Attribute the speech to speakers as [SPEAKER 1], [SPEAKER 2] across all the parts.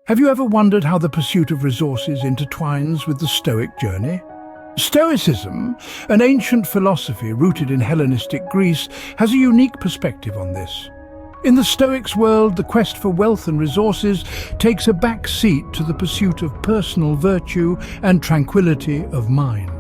[SPEAKER 1] Have you ever wondered how the pursuit of resources intertwines with the Stoic journey? Stoicism, an ancient philosophy rooted in Hellenistic Greece, has a unique perspective on this. In the Stoics' world, the quest for wealth and resources takes a back seat to the pursuit of personal virtue and tranquility of mind.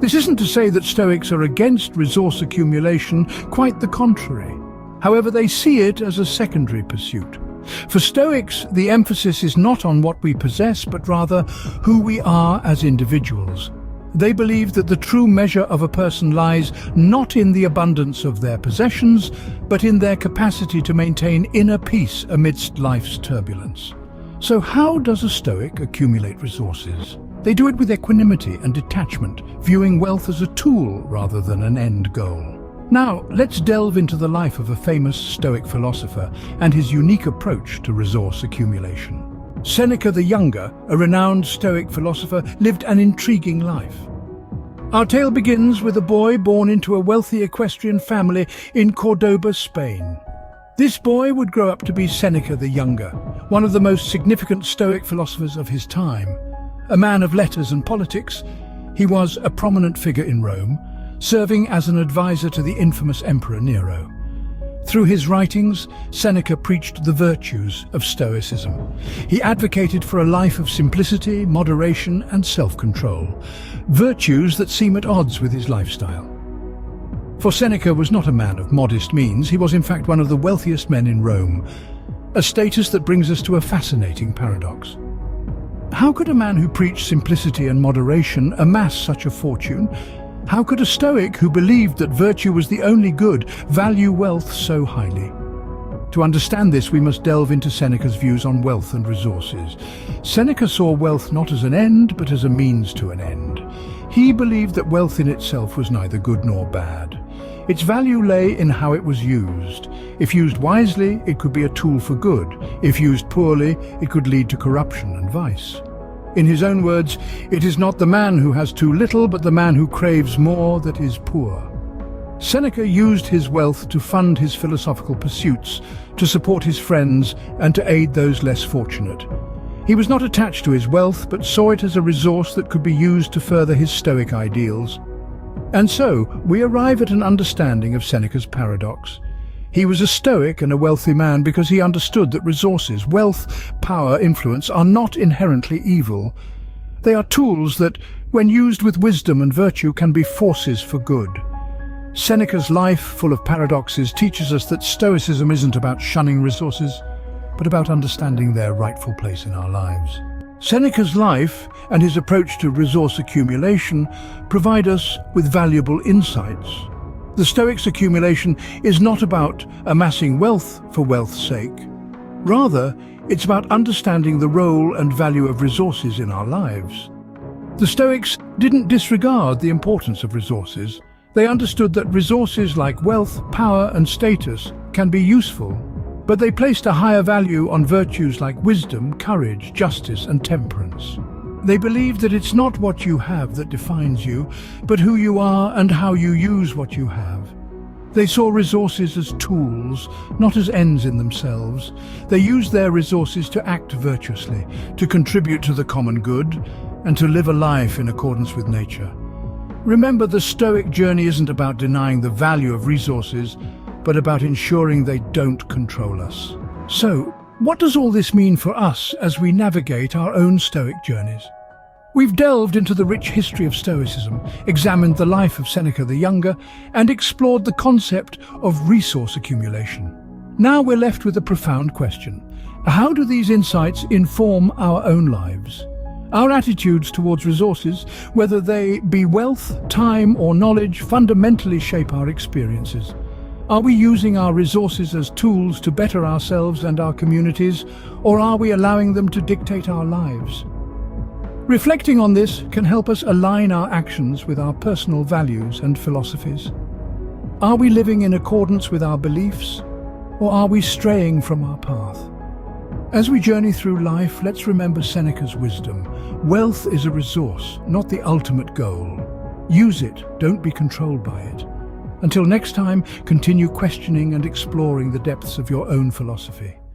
[SPEAKER 1] This isn't to say that Stoics are against resource accumulation, quite the contrary. However, they see it as a secondary pursuit. For Stoics, the emphasis is not on what we possess, but rather who we are as individuals. They believe that the true measure of a person lies not in the abundance of their possessions, but in their capacity to maintain inner peace amidst life's turbulence. So how does a Stoic accumulate resources? They do it with equanimity and detachment, viewing wealth as a tool rather than an end goal. Now, let's delve into the life of a famous Stoic philosopher and his unique approach to resource accumulation. Seneca the Younger, a renowned Stoic philosopher, lived an intriguing life. Our tale begins with a boy born into a wealthy equestrian family in Cordoba, Spain. This boy would grow up to be Seneca the Younger, one of the most significant Stoic philosophers of his time. A man of letters and politics, he was a prominent figure in Rome, serving as an advisor to the infamous Emperor Nero. Through his writings, Seneca preached the virtues of Stoicism. He advocated for a life of simplicity, moderation, and self-control, virtues that seem at odds with his lifestyle. For Seneca was not a man of modest means, he was in fact one of the wealthiest men in Rome, a status that brings us to a fascinating paradox. How could a man who preached simplicity and moderation amass such a fortune? How could a Stoic who believed that virtue was the only good value wealth so highly? To understand this, we must delve into Seneca's views on wealth and resources. Seneca saw wealth not as an end, but as a means to an end. He believed that wealth in itself was neither good nor bad. Its value lay in how it was used. If used wisely, it could be a tool for good. If used poorly, it could lead to corruption and vice. In his own words, it is not the man who has too little, but the man who craves more that is poor. Seneca used his wealth to fund his philosophical pursuits, to support his friends, and to aid those less fortunate. He was not attached to his wealth, but saw it as a resource that could be used to further his Stoic ideals. And so, we arrive at an understanding of Seneca's paradox. He was a Stoic and a wealthy man because he understood that resources, wealth, power, influence are not inherently evil. They are tools that, when used with wisdom and virtue, can be forces for good. Seneca's life, full of paradoxes, teaches us that Stoicism isn't about shunning resources, but about understanding their rightful place in our lives. Seneca's life and his approach to resource accumulation provide us with valuable insights. The Stoics' accumulation is not about amassing wealth for wealth's sake. Rather, it's about understanding the role and value of resources in our lives. The Stoics didn't disregard the importance of resources. They understood that resources like wealth, power, and status can be useful, but they placed a higher value on virtues like wisdom, courage, justice, and temperance. They believed that it's not what you have that defines you, but who you are and how you use what you have. They saw resources as tools, not as ends in themselves. They used their resources to act virtuously, to contribute to the common good, and to live a life in accordance with nature. Remember, the Stoic journey isn't about denying the value of resources, but about ensuring they don't control us. So, what does all this mean for us as we navigate our own Stoic journeys? We've delved into the rich history of Stoicism, examined the life of Seneca the Younger, and explored the concept of resource accumulation. Now we're left with a profound question. How do these insights inform our own lives? Our attitudes towards resources, whether they be wealth, time, or knowledge, fundamentally shape our experiences. Are we using our resources as tools to better ourselves and our communities, or are we allowing them to dictate our lives? Reflecting on this can help us align our actions with our personal values and philosophies. Are we living in accordance with our beliefs, or are we straying from our path? As we journey through life, let's remember Seneca's wisdom. Wealth is a resource, not the ultimate goal. Use it, don't be controlled by it. Until next time, continue questioning and exploring the depths of your own philosophy.